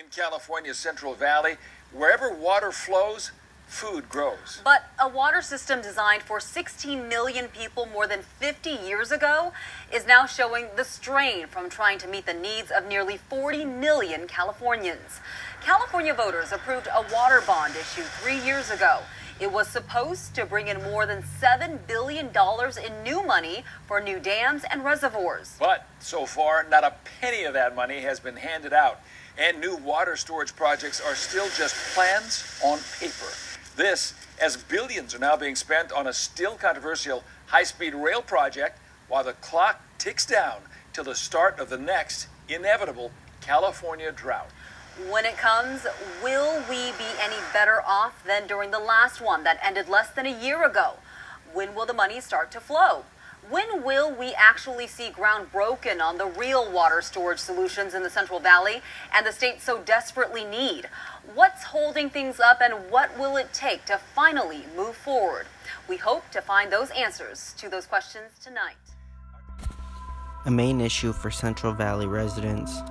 In California's Central Valley, wherever water flows, food grows. But a water system designed for 16 million people more than 50 years ago is now showing the strain from trying to meet the needs of nearly 40 million Californians. California voters approved a water bond issue 3 years ago. It was supposed to bring in more than $7 billion in new money for new dams and reservoirs. But so far, not a penny of that money has been handed out. And new water storage projects are still just plans on paper. This, as billions are now being spent on a still controversial high-speed rail project, while the clock ticks down till the start of the next inevitable California drought. When it comes, will we be any better off than during the last one that ended less than a year ago? When will the money start to flow? When will we actually see ground broken on the real water storage solutions in the Central Valley and the state so desperately need? What's holding things up, and what will it take to finally move forward? We hope to find those answers to those questions tonight. A main issue for Central Valley residents,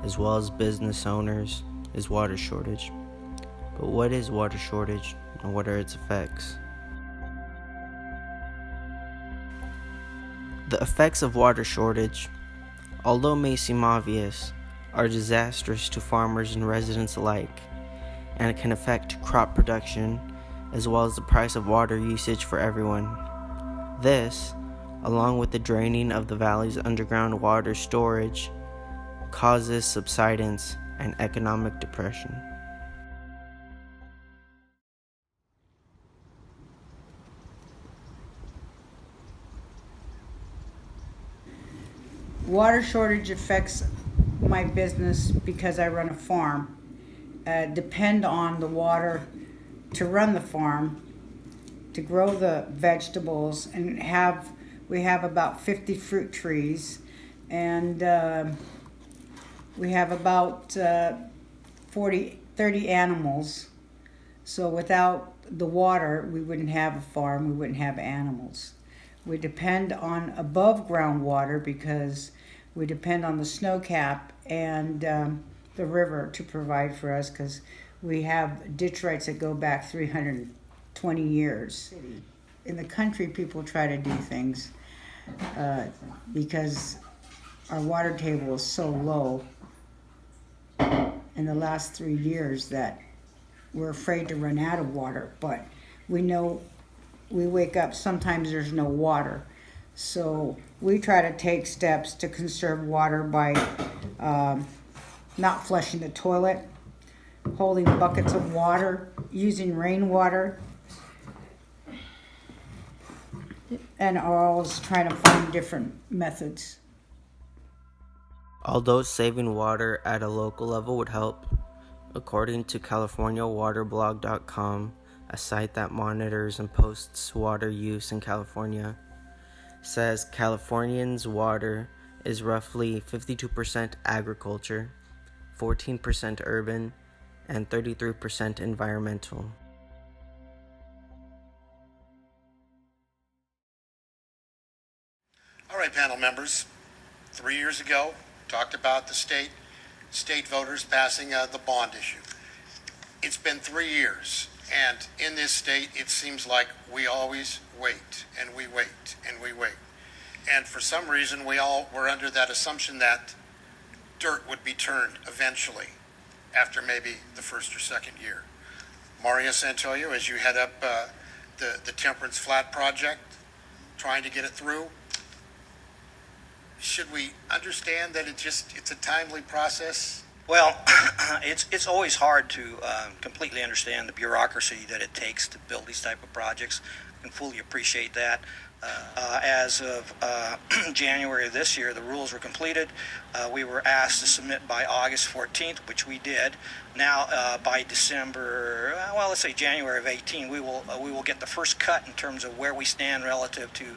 as well as business owners, is water shortage. But what is water shortage, and what are its effects? The effects of water shortage, although may seem obvious, are disastrous to farmers and residents alike, and it can affect crop production as well as the price of water usage for everyone. This, along with the draining of the valley's underground water storage, causes subsidence and economic depression. Water shortage affects my business because I run a farm. Depend on the water to run the farm, to grow the vegetables, and we have about 50 fruit trees, and we have about 30 animals. So without the water, we wouldn't have a farm, we wouldn't have animals. We depend on above ground water because we depend on the snow cap and the river to provide for us, because we have ditch rights that go back 320 years. In the country, people try to do things because our water table is so low in the last 3 years that we're afraid to run out of water. But we know we wake up, sometimes there's no water. So we try to take steps to conserve water by not flushing the toilet, holding buckets of water, using rainwater, and are always trying to find different methods. Although saving water at a local level would help, according to CaliforniaWaterBlog.com, a site that monitors and posts water use in California, says Californians' water is roughly 52% agriculture, 14% urban, and 33% environmental. All right, panel members. 3 years ago, talked about the state voters passing the bond issue. It's been 3 years, and in this state, it seems like we always wait, and we wait, and we wait. And for some reason, we all were under that assumption that dirt would be turned eventually, after maybe the first or second year. Maria Santoyo, as you head up the Temperance Flat project, trying to get it through, should we understand that it's a timely process? Well, it's always hard to completely understand the bureaucracy that it takes to build these type of projects. I can fully appreciate that. As of January of this year, the rules were completed. We were asked to submit by August 14th, which we did. Now, by December, well, let's say January of 18, we will get the first cut in terms of where we stand relative to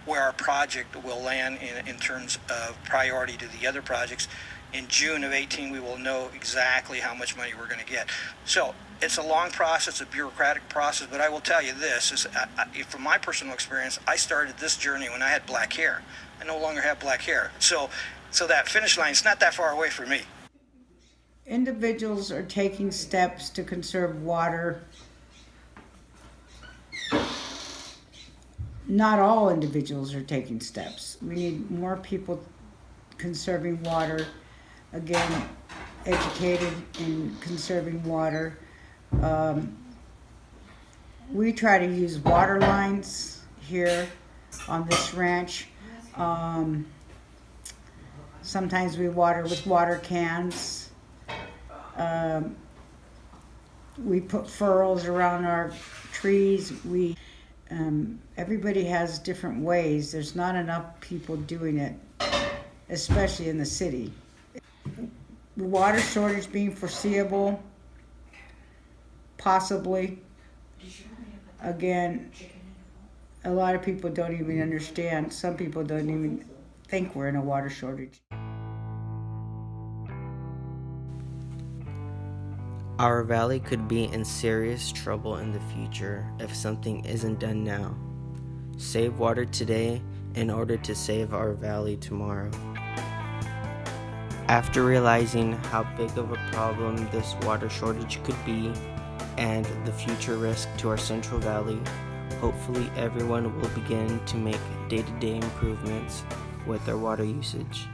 where our project will land in terms of priority to the other projects. In June of 18, we will know exactly how much money we're going to get. So it's a long process, a bureaucratic process, but I will tell you this, is from my personal experience, I started this journey when I had black hair. I no longer have black hair. So that finish line is not that far away for me. Individuals are taking steps to conserve water. Not all individuals are taking steps. We need more people conserving water. Again, educated in conserving water. We try to use water lines here on this ranch. Sometimes we water with water cans. We put furrows around our trees. Everybody has different ways. There's not enough people doing it, especially in the city. The water shortage being foreseeable, possibly. Again, a lot of people don't even understand. Some people don't even think we're in a water shortage. Our valley could be in serious trouble in the future if something isn't done now. Save water today in order to save our valley tomorrow. After realizing how big of a problem this water shortage could be and the future risk to our Central Valley, hopefully everyone will begin to make day-to-day improvements with their water usage.